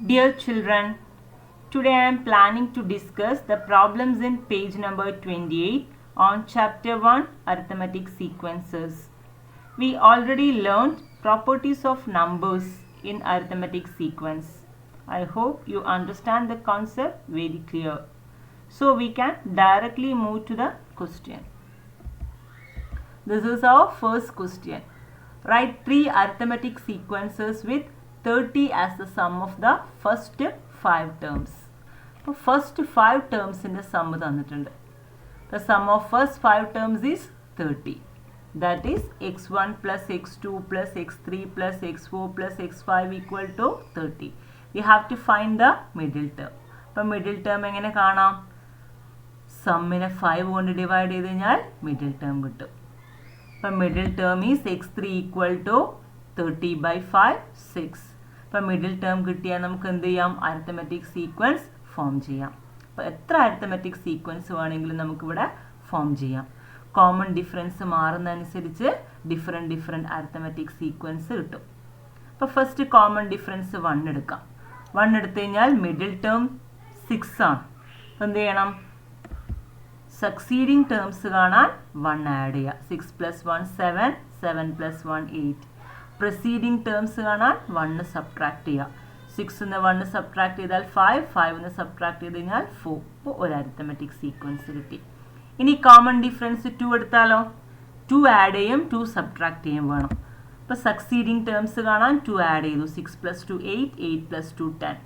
Dear children, today I am planning to discuss the problems in page number 28 on chapter 1 arithmetic sequences. We already learned properties of numbers in arithmetic sequence. I hope you understand the concept very clear. So we can directly move to the question. This is our first question. Write 3 arithmetic sequences with 30 as the sum of the first 5 terms. So first 5 terms in the sum തന്നിട്ടുണ്ട്. The sum of first 5 terms is 30. That is x1 plus x2 plus x3 plus x4 plus x5 equal to 30. We have to find the middle term. അപ്പോൾ middle term എങ്ങനെ കാണാം? സമ്മിനെ 5 കൊണ്ട് divide ചെയ്ത് കഴിഞ്ഞാൽ middle term കിട്ടും. അപ്പോൾ middle term is x3 equal to 30 by 5, 6. അപ്പോൾ middle term കിട്ടിയാൽ നമുക്ക് എന്ത് ചെയ്യാം? അരിത്തമെറ്റിക് സീക്വൻസ് ഫോം ചെയ്യാം. അപ്പോൾ എത്ര അരിത്തമെറ്റിക് സീക്വൻസ് വേണമെങ്കിലും നമുക്കിവിടെ ഫോം ചെയ്യാം. കോമൺ ഡിഫറൻസ് മാറുന്നതനുസരിച്ച് ഡിഫറെൻറ്റ് അരിത്തമെറ്റിക് സീക്വൻസ് കിട്ടും. അപ്പോൾ ഫസ്റ്റ് കോമൺ ഡിഫറൻസ് 1 എടുക്കാം. 1 എടുത്തു കഴിഞ്ഞാൽ മിഡിൽ ടേം 6 ആണ്. അപ്പോൾ എന്ത് ചെയ്യണം? സക്സീഡിങ് ടേംസ് കാണാൻ 1 ആഡ് ചെയ്യുക. 6 plus 1 7, 7 plus 1 8. പ്രൊസീഡിങ് ടേംസ് കാണാൻ 1 സബ്ട്രാക്ട് ചെയ്യുക. 6 നിന്ന് 1 സബ്ട്രാക്ട് ചെയ്താൽ 5, 5 നിന്ന് സബ്ട്രാക്ട് ചെയ്ത് കഴിഞ്ഞാൽ 4. അപ്പോൾ ഒരു അരിത്തമെറ്റിക് സീക്വൻസ് കിട്ടി. ഇനി കോമൺ ഡിഫറൻസ് 2 എടുത്താലോ? 2 ആഡ് ചെയ്യും, 2 സബ്ട്രാക്ട് ചെയ്യും വേണം. അപ്പോൾ സക്സീഡിങ് ടേംസ് കാണാൻ 2 ആഡ് ചെയ്തു. 6 plus 2 8, 8 plus 2 10.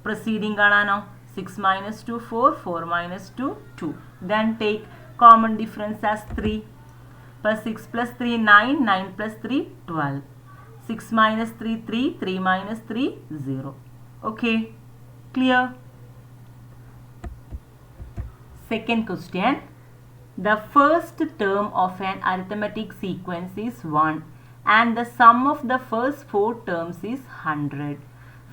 പ്രൊസീഡിങ് കാണാനോ? 6 minus 2 4, 4 minus 2 2. Then take common difference as 3. Plus 6 plus 3 9, 9 plus 3 12. 6 minus 3 3, 3 minus 3 0. Okay, clear? Second question. The first term of an arithmetic sequence is 1 and the sum of the first 4 terms is 100.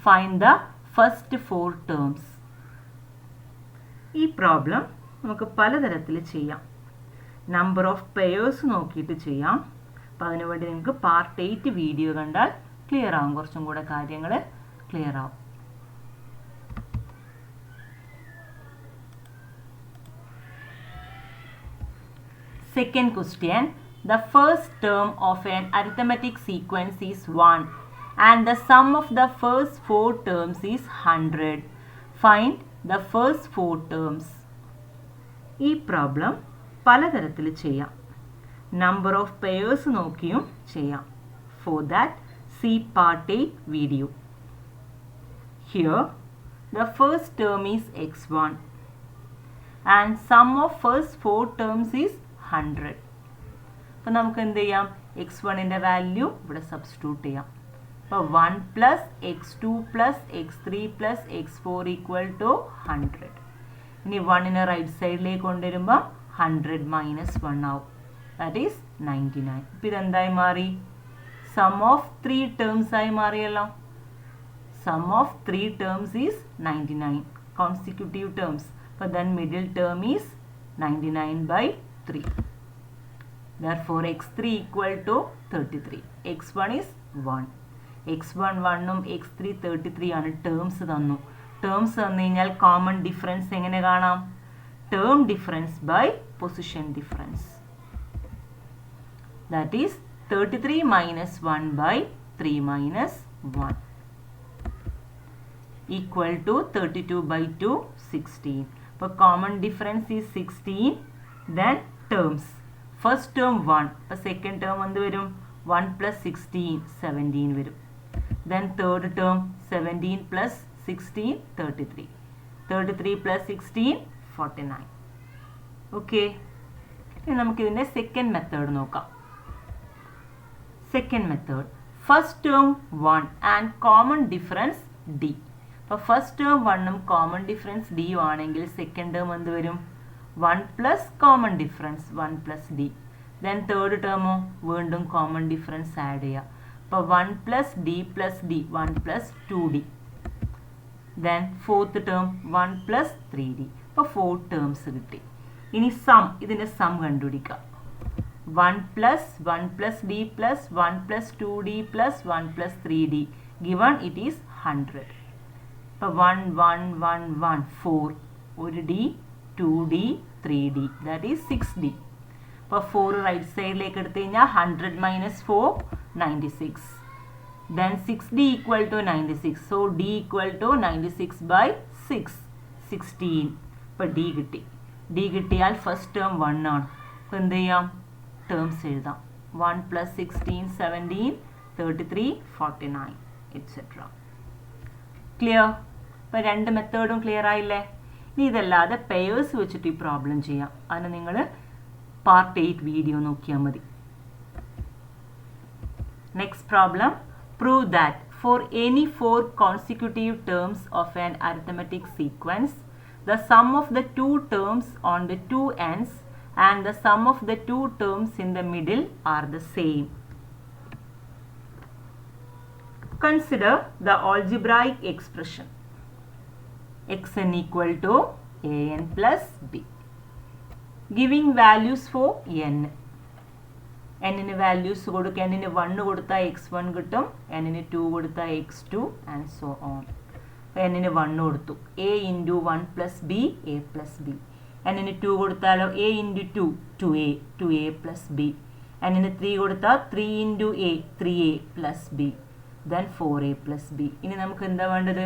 Find the first 4 terms. ഈ problem നമുക്ക് പലതരത്തിൽ ചെയ്യാം. Number of pairs നോക്കിയിട്ട് ചെയ്യാം. അപ്പോൾ അതിനുവേണ്ടി നിങ്ങൾക്ക് part 8 video കണ്ടാൽ ക്ലിയർ ആവും, കുറച്ചും കൂടെ കാര്യങ്ങൾ ക്ലിയർ ആവും. Second question. The first term of an arithmetic sequence is 1 and the sum of the first 4 terms is 100. Find the first 4 terms. ഈ പ്രോബ്ലം പലതരത്തിൽ ചെയ്യാം. നമ്പർ ഓഫ് പെയേഴ്സ് നോക്കിയും ചെയ്യാം. For that see part 8 video. Here the first term is x1 and sum of first 4 terms is 100. അപ്പോൾ നമുക്ക് എന്ത് ചെയ്യാം? x1ൻ്റെ value ഇവിടെ സബ്സ്റ്റിറ്റ്യൂട്ട് ചെയ്യാം. അപ്പോൾ 1 plus x2 plus x3 plus x4 equal to 100. ഇനി 1നെ റൈറ്റ് സൈഡിലേക്ക് കൊണ്ടുവരുമ്പോൾ 100 minus 1 ആവും. That is 99. ഇപ്പോൾ ഇതെന്തായി മാറി? സം ഓഫ് 3 ടേംസ് ആയി മാറിയല്ലോ. Sum of 3 terms is 99 consecutive terms. അപ്പോൾ then middle term is 99 by 3. Therefore x3 equal to 33. x1 is 1. x1 1ഉം x3 33 ആണ്. ടേംസ് തന്നു. ടേംസ് തന്നു കഴിഞ്ഞാൽ കോമൺ ഡിഫറൻസ് എങ്ങനെ കാണാം? Term difference by position difference. That is 33 minus 1 by 3 minus 1 equal to 32 by 2 16. അപ്പോൾ common difference is 16. Then terms. First term 1. അപ്പോൾ second term എന്ത് വരും? 1 plus 16 17 വരും. Then third term 17 plus 16 33. 33 plus 16 49. Okay. ഇനി നമുക്കിതിൻ്റെ second method നോക്കാം. Second method. First term 1 and common difference d. അപ്പോൾ first term 1ഉം കോമൺ ഡിഫറൻസ് d ആണെങ്കിൽ സെക്കൻഡ് ടേം എന്ത് വരും? 1 plus common difference 1 plus d. Then third ടേമോ വീണ്ടും കോമൺ ഡിഫറൻസ് ആഡ് ചെയ്യുക. അപ്പോൾ 1 plus d plus d 1 plus 2d. Then fourth term 1 plus 3d. അപ്പോൾ 4 ടേംസ് കിട്ടി. ഇനി സം, ഇതിൻ്റെ സം കണ്ടുപിടിക്കാം. 1 plus 1 plus d plus 1 plus 2d plus 1 plus 3d. Given it is 100. അപ്പോൾ 1 1 1 1 4 ഒരു D 2D 3D that is 6D. അപ്പോൾ 4 right സൈഡിലേക്ക് എടുത്തു കഴിഞ്ഞാൽ 100 minus 4 96. Then 6D equal to 96. So D equal to 96 by 6 16. അപ്പോൾ D കിട്ടി. D കിട്ടിയാൽ first term 1 ആണ്. അപ്പോൾ എന്ത് ചെയ്യാം? ടേംസ് എഴുതാം. 1 plus 16 17 33 49 etc. ക്ലിയർ? അപ്പോൾ രണ്ട് മെത്തേഡും ക്ലിയർ ആയില്ലേ? ഇനി ഇതല്ലാതെ പെയേഴ്സ് വെച്ചിട്ട് ഈ പ്രോബ്ലം ചെയ്യാം. അതിന് നിങ്ങൾ പാർട്ട് 8 വീഡിയോ നോക്കിയാൽ മതി. Next problem. Prove that for any 4 consecutive terms of an arithmetic sequence, the sum of the two terms on the two ends and the sum of the two terms in the middle are the same. Consider the algebraic expression xn equal to an plus b, giving values for n. n-ന് values കൊടുക്കുക. n-ന് 1 കൊടുത്താൽ x1 കിട്ടും, n-ന് 2 കൊടുത്താൽ x2 and so on. n-ന് 1 കൊടുത്തു, a into 1 plus b a plus b. n-ന് 2 കൊടുത്താലോ a into 2 2a 2a plus b. n-ന് 3 കൊടുത്താൽ 3 into a 3a plus b then 4a plus b. ഇനി നമുക്ക് എന്താ വേണ്ടത്?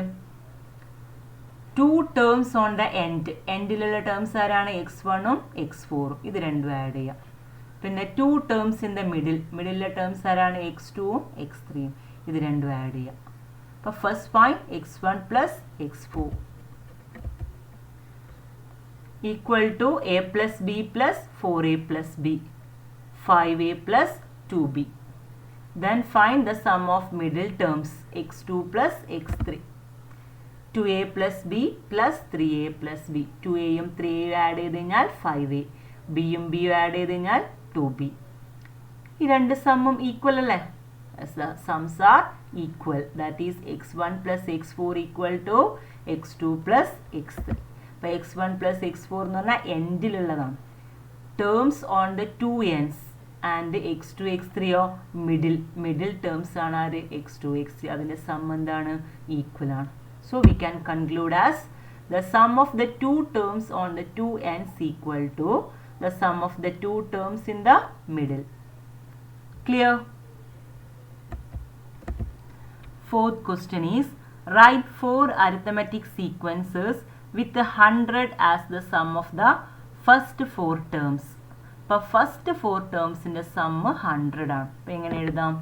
2 ടേംസ് ഓൺ ദ എൻഡ്. എൻഡിലുള്ള ടേംസ് ആരാണ്? x1ഉം x4ഉം. ഇത് രണ്ടും ആഡ് ചെയ്യാം. പിന്നെ 2 ടേംസ് ഇൻ ദ മിഡിലെ ടേംസ് ആരാണ്? x2ഉം x3ഉം. ഇത് രണ്ടും ആഡ് ചെയ്യാം. അപ്പോൾ first find x1 plus x4 equal to a plus B plus 4a plus B 5a plus 2b. Then find the sum of middle terms x2 plus x3. 2a plus b plus 3a plus b. 2aയും 3aയും add ചെയ്ത് കഴിഞ്ഞാൽ 5a. bയും bയും add ചെയ്ത് കഴിഞ്ഞാൽ 2b. ഈ രണ്ട് സമ്മും equal അല്ലേ? sums are equal. That is x1 plus x4 equal to x2 plus x3. അപ്പോൾ x1 plus x4 എന്ന് പറഞ്ഞാൽ എൻഡിലുള്ളതാണ്. Terms on the 2 ends and x2 x3യോ മിഡിൽ ടേംസ് ആണ് ആര്? x2 x3. അതിൻ്റെ സം എന്താണ്? ഈക്വൽ ആണ്. So we can conclude as the sum of the two terms on the two ends equal to the sum of the two terms in the middle. Clear? Fourth question is, write 4 arithmetic sequences with 100 as the sum of the first 4 terms. അപ്പോൾ first 4 ടേംസിൻ്റെ sum 100 ആണ്. അപ്പോൾ എങ്ങനെ എഴുതാം?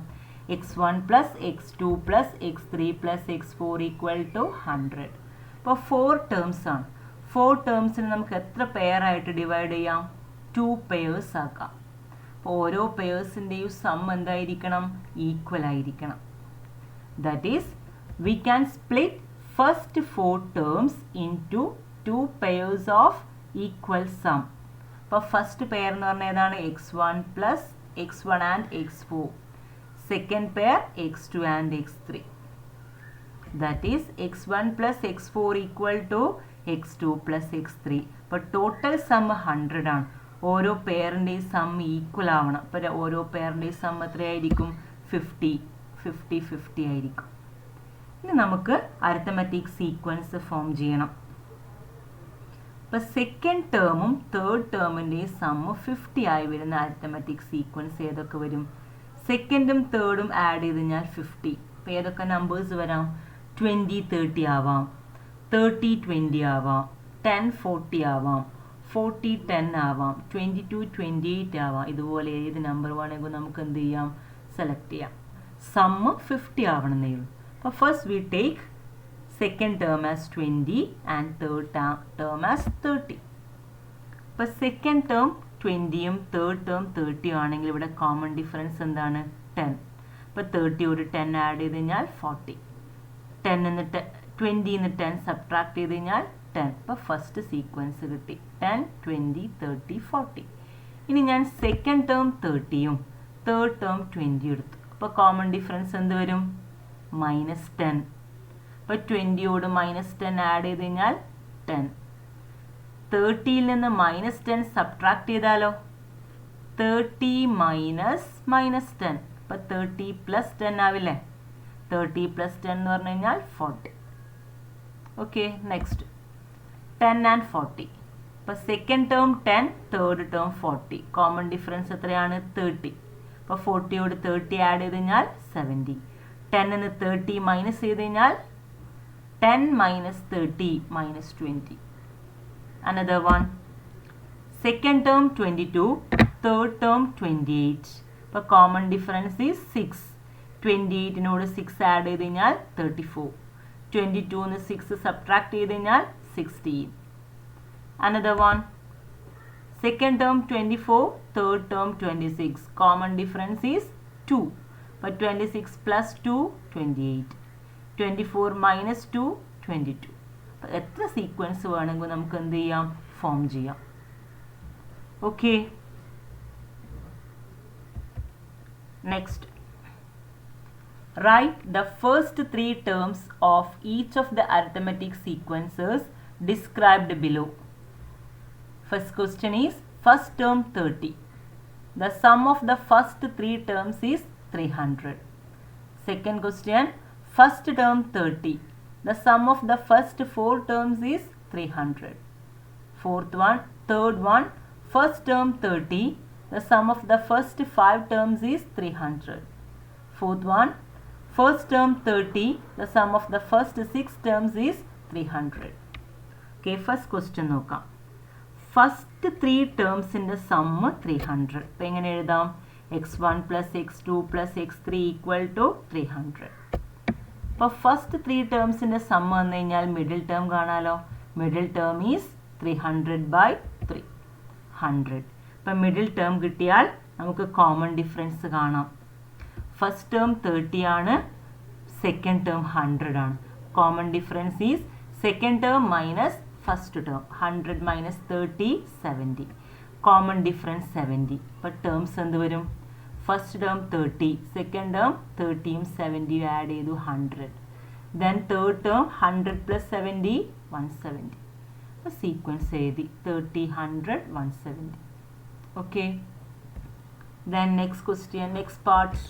x1 plus x2 plus x3 plus x4 equal to 100. അപ്പോൾ 4 terms ആണ്. 4 ടേംസിന് നമുക്ക് എത്ര പെയർ ആയിട്ട് ഡിവൈഡ് ചെയ്യാം? 2 പെയേഴ്സ് ആക്കാം. അപ്പോൾ ഓരോ പെയേഴ്സിൻ്റെയും സം എന്തായിരിക്കണം? ഈക്വൽ ആയിരിക്കണം. That is we can split first 4 terms into 2 pairs of equal sum. അപ്പോൾ ഫസ്റ്റ് പെയർ എന്ന് പറഞ്ഞാൽ ഏതാണ്? x1 plus x1 and x4. Second pair x2 and x3. That is x1 plus x4 equal to x2 plus x3. അപ്പോൾ total some 100 ആണ്. ഓരോ പെയറിൻ്റെയും some equal ആവണം. അപ്പോൾ ഓരോ പെയറിൻ്റെയും സം എത്രയായിരിക്കും? 50 ആയിരിക്കും. ഇനി നമുക്ക് അരിത്തമെറ്റിക് സീക്വൻസ് ഫോം ചെയ്യണം. അപ്പോൾ സെക്കൻഡ് ടേമും തേർഡ് ടേമിൻ്റെയും സമ്മ് 50 ആയി വരുന്ന അരിത്തമെറ്റിക് സീക്വൻസ് ഏതൊക്കെ വരും? സെക്കൻഡും തേർഡും ആഡ് ചെയ്ത് കഴിഞ്ഞാൽ 50. അപ്പോൾ ഏതൊക്കെ നമ്പേഴ്സ് വരാം? 20 30 ആവാം, 30 20 ആവാം, 10 40 ആവാം, 40 10 ആവാം, 22 28 ആവാം. ഇതുപോലെ ഏത് നമ്പർ വേണമെങ്കിൽ നമുക്ക് എന്ത് ചെയ്യാം? സെലക്ട് ചെയ്യാം. സമ്മ് 50 ആവണമെന്നേ ഉള്ളൂ. അപ്പോൾ first we take second term as 20 and third term as 30. അപ്പോൾ സെക്കൻഡ് ടേം 20യും തേർഡ് ടേം 30 ആണെങ്കിൽ ഇവിടെ കോമൺ ഡിഫറൻസ് എന്താണ്? 10. അപ്പോൾ 30 ഒരു 10 ആഡ് ചെയ്ത് കഴിഞ്ഞാൽ 40. 20 10 സബ്ട്രാക്ട് ചെയ്ത് കഴിഞ്ഞാൽ 10. അപ്പോൾ ഫസ്റ്റ് സീക്വൻസ് കിട്ടി 10 20 30 40. ഇനി ഞാൻ സെക്കൻഡ് ടേം 30യും തേർഡ് ടേം 20 എടുത്തു. അപ്പോൾ കോമൺ ഡിഫറൻസ് എന്ത് വരും? -10. അപ്പോൾ 20യോട് -10 ആഡ് ചെയ്ത് കഴിഞ്ഞാൽ 10. 30യിൽ നിന്ന് -10 സബ്ട്രാക്ട് ചെയ്താലോ? 30 -10. അപ്പോൾ 30 + 10 ആവില്ലേ? 30 + 10 എന്ന് പറഞ്ഞു കഴിഞ്ഞാൽ 40. Okay, next 10 and 40. അപ്പോൾ second term 10, third term 40. Common difference എത്രയാണ്? 30. അപ്പോൾ 40യോട് 30 ആഡ് ചെയ്ത് കഴിഞ്ഞാൽ 70. 10ന് 30 മൈനസ് ചെയ്ത് കഴിഞ്ഞാൽ 10 minus 30 minus 20. Another one. Second term 22, third term 28. അപ്പോൾ കോമൺ ഡിഫറൻസ് ഈസ് 6. 28നോട് 6 ആഡ് ചെയ്ത് കഴിഞ്ഞാൽ 34. 22ന് 6 സബ്ട്രാക്ട് ചെയ്ത് കഴിഞ്ഞാൽ 16. Another one. Second term 24, third term 26. Common difference is 2. But 26 plus 2, 28. 24 minus 2, 22. അപ്പോൾ എത്ര സീക്വൻസ് വേണമെങ്കിൽ നമുക്ക് എന്ത് ചെയ്യാം? ഫോം ചെയ്യാം. Okay, next. Write the first 3 terms of each of the arithmetic sequences described below. First question is first term 30. The sum of the first 3 terms is 300. Second question, first term 30. The sum of the first 4 terms is 300. Fourth one, third one, first term 30. The sum of the first 5 terms is 300. Fourth one, first term 30. The sum of the first 6 terms is 300. Okay, first question നോക്കാം. First 3 ടേംസിൻ്റെ sum 300. അപ്പോൾ എങ്ങനെ എഴുതാം? x1 plus x2 plus x3 equal to 300. അപ്പോൾ first 3 ടേംസിൻ്റെ sum വന്നു കഴിഞ്ഞാൽ middle term കാണാലോ. Middle term is 300 by 3. 100. അപ്പം മിഡിൽ ടേം കിട്ടിയാൽ നമുക്ക് കോമൺ ഡിഫറൻസ് കാണാം. ഫസ്റ്റ് ടേം 30 ആണ്, സെക്കൻഡ് ടേം 100 ആണ്. Common difference is second term minus first term. 100 minus 30, 70. Common difference 70. അപ്പോൾ ടേംസ് എന്ത് വരും? ഫസ്റ്റ് ടേം 30, സെക്കൻഡ് ടേം 30യും 70യും ആഡ് ചെയ്തു 100. Then third term 100 plus 70, 170. അപ്പോൾ സീക്വൻസ് എഴുതി 30, 100, 170. Okay, then next question, next part.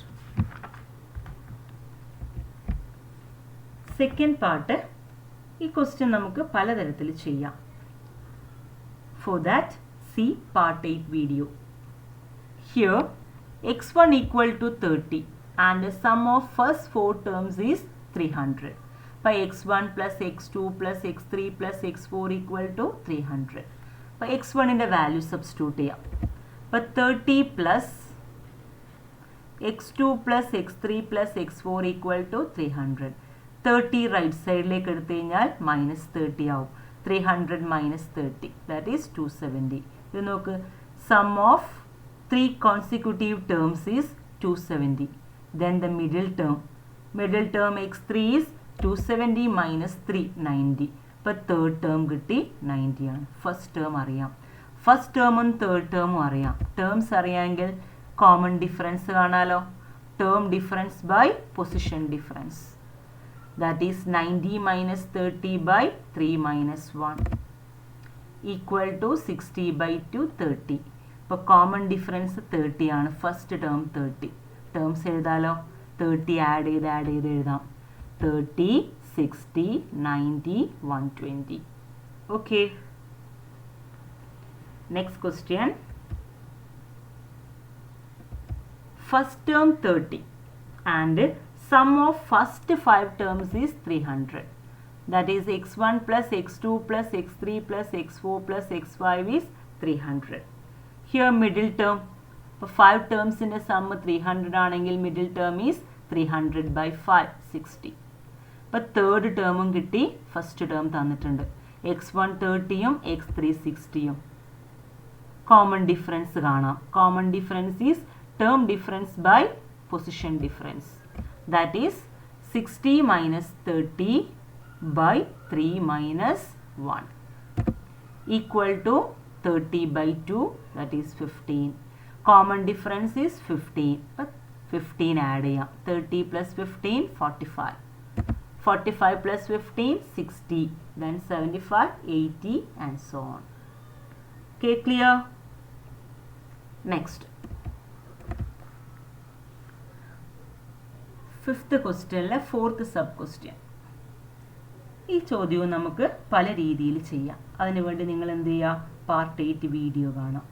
Second part. ഈ ക്വസ്റ്റ്യൻ നമുക്ക് പലതരത്തിൽ ചെയ്യാം. For that C part 8 video. Here x1 equal to 30 and the sum of first 4 terms is 300. By x1 plus x2 plus x3 plus x4 equal to 300. By x1 in the value substitute ചെയ്യാം. അപ്പോൾ 30 plus x2 plus x3 plus x4 equal to 300. 30 right സൈഡിലേക്ക് എടുത്തു കഴിഞ്ഞാൽ -30 ആവും. 300 minus 30, that is 270. ഇത് നോക്ക്, some of 3 consecutive terms is 270. Then the middle term x3 is 270 minus 3, 90. അപ്പോൾ third term കിട്ടി 90 ആണ്. ഫസ്റ്റ് ടേം അറിയാം, ഫസ്റ്റ് ടേമും തേർഡ് ടേമും അറിയാം. ടേംസ് അറിയാമെങ്കിൽ കോമൺ ഡിഫറൻസ് കാണാലോ. Term difference by position difference. That is 90 minus 30 by 3 minus 1 equal to 60 by 2, 30. ഇപ്പോൾ കോമൺ ഡിഫറൻസ് 30 ആണ്. First term 30. ടേംസ് എഴുതാലോ. 30 ആഡ് ചെയ്ത് എഴുതാം. 30, 60, 90, 120. Okay, next question. First term 30 and sum of first 5 terms is 300. That is x1 plus x2 plus x3 plus x4 plus x5 is 300. Here middle term. For 5 terms in a sum 300 ആണെങ്കിൽ middle term is 300 by 5, 60. But third term കിട്ടി, first term തന്നിട്ടുണ്ട്. x1 30യും x3 60യും. Common difference കാണാം. Common difference is term difference by position difference. That is 60 minus 30 by 3 minus 1 equal to 30 by 2, that is 15. Common difference is 15. But 15 add ചെയ്യാം. 30 plus 15, 45. 45 plus 15, 60. Then 75, 80 and so on. Okay, clear? Next. Fifth question, fourth sub question. ഈ ചോദ്യവും നമുക്ക് പല രീതിയിൽ ചെയ്യാം. അതിനുവേണ്ടി നിങ്ങൾ എന്ത് ചെയ്യുക? പാർട്ട് 8 വീഡിയോ കാണാം.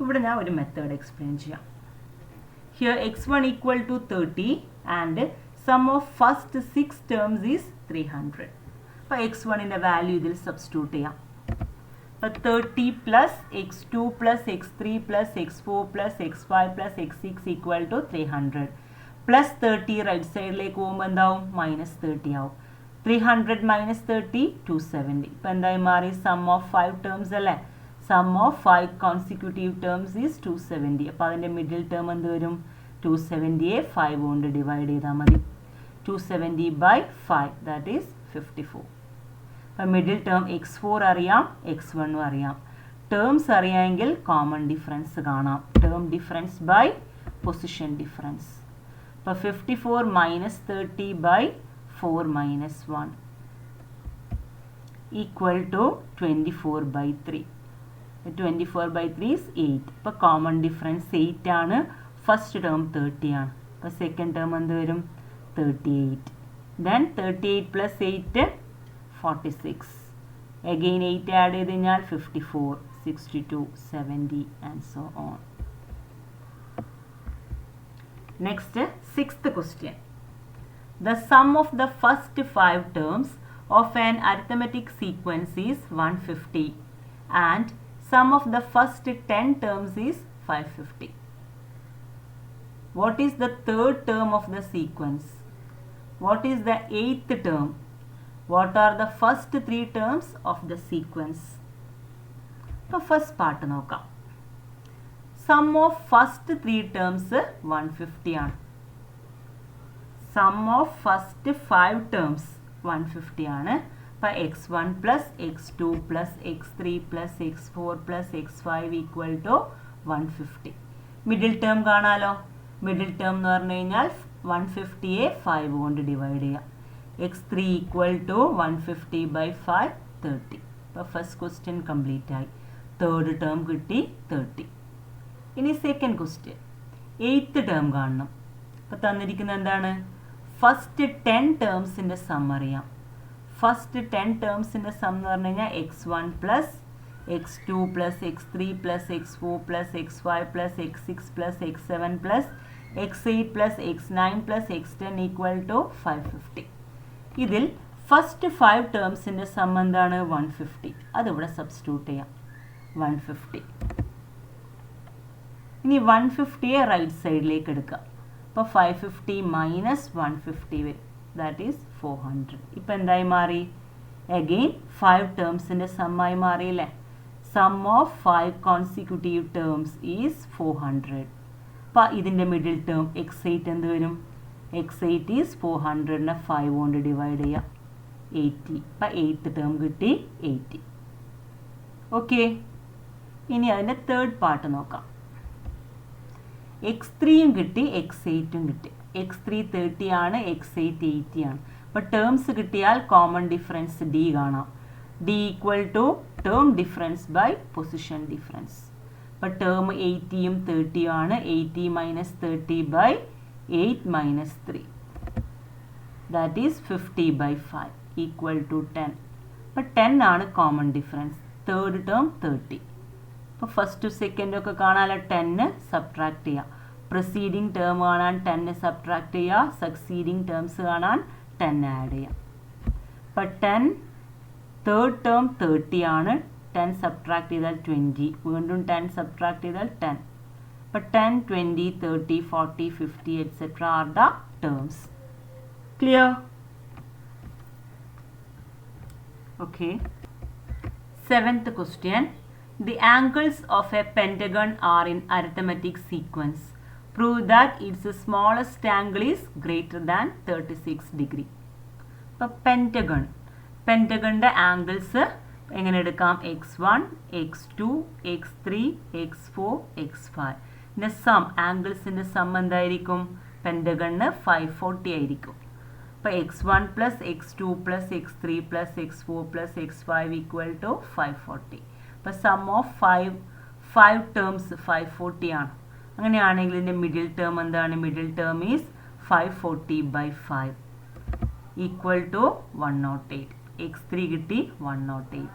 ഇവിടെ ഞാൻ ഒരു മെത്തേഡ് എക്സ്പ്ലെയിൻ ചെയ്യാം. Here x1 equal to 30 and sum of first 6 terms is 300. അപ്പോൾ x1ൻ്റെ വാല്യൂ ഇതിൽ സബ്സ്റ്റിറ്റ്യൂട്ട് ചെയ്യാം. അപ്പോൾ 30 plus x2 plus x3 plus x4 plus x5 plus x6 equal to 300 plus 30 right സൈഡിലേക്ക് പോകുമ്പോൾ എന്താവും? -30 ആവും. 300 മൈനസ് 30 270. ഇപ്പോൾ എന്തായി മാറി? സം ഓഫ് 5 ടേംസ് അല്ലേ? Sum of 5 consecutive terms is 270. അപ്പോൾ അതിൻ്റെ മിഡിൽ ടേം എന്ത് വരും? 270യെ 5 കൊണ്ട് ഡിവൈഡ് ചെയ്താൽ മതി. 270 by 5 that is 54. അപ്പോൾ മിഡിൽ ടേം x4 അറിയാം, x1 അറിയാം. ടേംസ് അറിയാമെങ്കിൽ കോമൺ ഡിഫറൻസ് കാണാം. Term difference by position difference. അപ്പോൾ 54 minus 30 by 4 minus 1 equal to 24 by 3. 24 by 3 is 8. അപ്പോൾ കോമൺ ഡിഫറൻസ് 8 ആണ്. ഫസ്റ്റ് ടേം 30 ആണ്. അപ്പോൾ സെക്കൻഡ് ടേം എന്ത് വരും? 38. Then 38 plus 8 46. അഗെയിൻ 8 ആഡ് ചെയ്ത് കഴിഞ്ഞാൽ 54, 62, 70 and so on. Next 6th question. The sum of the first 5 terms of an arithmetic sequence is 150 and sum of the first 10 terms is 550. What is the third term of the sequence? What is the 8th term? What are the first 3 terms of the sequence? So first part നോക്കാം. Sum of first 3 terms 150 ആണ്. Sum of first 5 terms 150 ആണ്. അപ്പോൾ x1 plus x2 plus x3 plus x4 plus x5 equal to 150. Middle term കാണാലോ. Middle term എന്ന് പറഞ്ഞു കഴിഞ്ഞാൽ 150യെ 5 കൊണ്ട് divide ചെയ്യാം. x3 equal to 150 by 5 30. അപ്പോൾ ഫസ്റ്റ് ക്വസ്റ്റ്യൻ കംപ്ലീറ്റ് ആയി. തേർഡ് ടേം കിട്ടി 30. ഇനി സെക്കൻഡ് ക്വസ്റ്റ്യൻ 8th ടേം കാണണം. അപ്പോൾ തന്നിരിക്കുന്നത് എന്താണ്? ഫസ്റ്റ് 10 ടേംസിൻ്റെ സം അറിയാം. ഫസ്റ്റ് 10 ടേംസിൻ്റെ സം എന്ന് പറഞ്ഞു കഴിഞ്ഞാൽ x1 plus x2 plus x3 plus x4 plus x5 plus x6 plus x7 plus x8 plus x9 plus x10 equal to 550. ഇതിൽ ഫസ്റ്റ് 5 ടേംസിൻ്റെ സം എന്താണ്? 150. അതിവിടെ സബ്സ്റ്റിറ്റ്യൂട്ട് ചെയ്യാം. 150. ഇനി 150യെ റൈറ്റ് സൈഡിലേക്ക് എടുക്കുക. അപ്പോൾ 550 മൈനസ് 150 വരും. That is 400. ഇപ്പോൾ എന്തായി മാറി? അഗെയിൻ 5 ടേംസിൻ്റെ സമ്മായി മാറിയില്ലേ? Sum of 5 consecutive terms is 400. അപ്പോൾ ഇതിൻ്റെ മിഡിൽ ടേം x8 എന്ത് വരും? x8 ഈസ് 400നെ 5 കൊണ്ട് ഡിവൈഡ് ചെയ്യുക. 80. അപ്പോൾ 8th ടേം കിട്ടി 80. ഓക്കെ. ഇനി അതിൻ്റെ തേർഡ് പാർട്ട് നോക്കാം. x3യും കിട്ടി x8ഉം കിട്ടി. x3 30 ആണ്, x8 80 ആണ്. അപ്പോൾ ടേംസ് കിട്ടിയാൽ കോമൺ ഡിഫറൻസ് d കാണാം. d equal to term difference by position difference. അപ്പോൾ ടേം 80യും 30യും ആണ്. 80 minus 30 by 8 minus 3 that is 50 by 5 equal to 10. അപ്പോൾ 10 ആണ് കോമൺ ഡിഫറൻസ്. Third term 30. അപ്പോൾ ഫസ്റ്റ് സെക്കൻഡ് ഒക്കെ കാണാൻ 10 സബ്ട്രാക്ട് ചെയ്യുക. പ്രൊസീഡിങ് ടേം കാണാൻ 10 സബ്ട്രാക്ട് ചെയ്യുക. സക്സീഡിങ് ടേംസ് കാണാൻ 10 ആഡ് ചെയ്യുക. അപ്പോൾ 10 തേർഡ് ടേം 30 ആണ്. 10 സബ്ട്രാക്ട് ചെയ്താൽ 20. വീണ്ടും 10 സബ്ട്രാക്ട് ചെയ്താൽ 10. അപ്പോൾ 10, 20, 30, 40, 50 etc. Are the terms. Clear? Okay. 7th question. The angles of a pentagon are in arithmetic sequence. Prove that its smallest angle is greater than 36 degree. അപ്പോൾ പെൻറ്റഗണിൻ്റെ angles എങ്ങനെ എടുക്കാം? x1, x2, x3, x4, x5. ഇതിൻ്റെ some ആംഗിൾസിൻ്റെ some എന്തായിരിക്കും? പെൻറ്റഗണിന് 540 ആയിരിക്കും. അപ്പോൾ x1 plus x2 plus x3 plus x4 plus x5 equal to 540. അപ്പോൾ some of 5 terms 540 ആണ്. അങ്ങനെയാണെങ്കിൽ ഇതിൻ്റെ മിഡിൽ ടേം എന്താണ്? Middle term is 540 by 5. equal to 108. x3 കിട്ടി 108.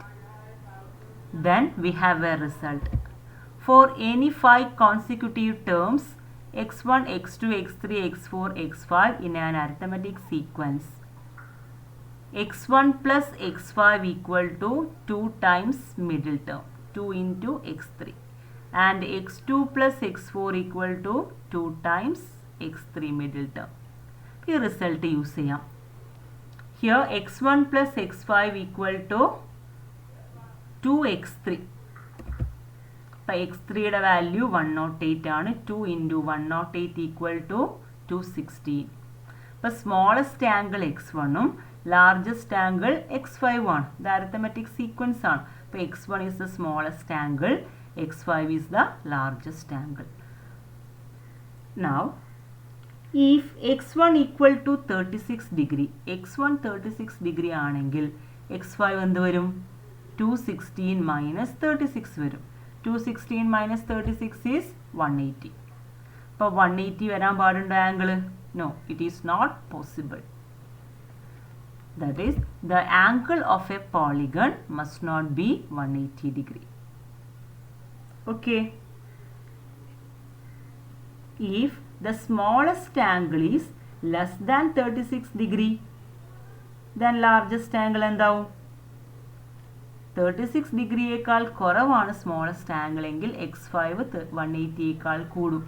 Then we have a result. For any 5 consecutive terms x1, x2, x3, x4, x5 in an arithmetic sequence, x1 plus x5 equal to 2 times middle term, 2 into x3, and x2 plus x4 equal to 2 times x3 middle term. ഈ result use ചെയ്യാം. Here x1 plus x5 equal to 2x3. അപ്പോൾ x3യുടെ value 108 ആണ്. 2 into 108 equal to 216. അപ്പോൾ smallest angle x1ഉം largest angle x5 ആണ്. The arithmetic sequence ആണ്. അപ്പോൾ x1 is the smallest angle, x5 is the largest angle. Now, if x1 equal to 36 degree, x1 36 degree ആണെങ്കിൽ x5 എന്ത് വരും? 216 minus 36 വരും. 216 minus 36 is 180. അപ്പോൾ 180 വരാൻ പാടുണ്ടോ angle? No, it is not possible. That is, the angle of a polygon must not be 180 degree. Okay. If the smallest angle is less than 36 degree, then largest angle എന്താവും? 36 ഡിഗ്രിയേക്കാൾ കുറവാണ് smallest angle എങ്കിൽ x5 180യേക്കാൾ കൂടും.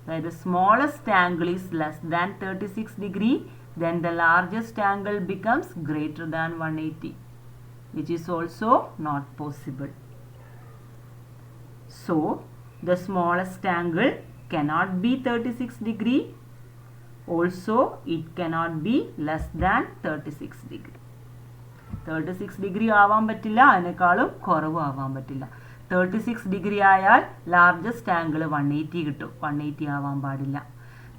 That the smallest angle is less than 36 degree, then the largest angle becomes greater than 180, which is also not possible. So, the smallest angle cannot be 36 degree. Also, it cannot be less than 36 degree. 36 degree ആവാൻ പറ്റില്ല, അതിനേക്കാളും കുറവ് ആവാൻ പറ്റില്ല. 36 degree ആയാൽ largest angle 180 കിട്ടും. 180 ആവാൻ പാടില്ല.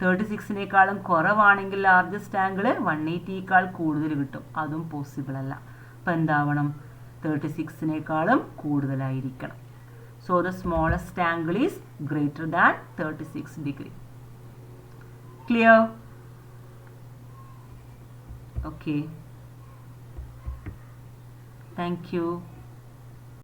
36നേക്കാളും കുറവാണെങ്കിൽ ലാർജസ്റ്റ് ആംഗിൾ 180യേക്കാൾ കൂടുതൽ കിട്ടും. അതും പോസിബിൾ അല്ല. അപ്പം എന്താവണം? 36നേക്കാളും കൂടുതലായിരിക്കണം. So the smallest angle is greater than 36 degree. Clear? Okay. Thank you.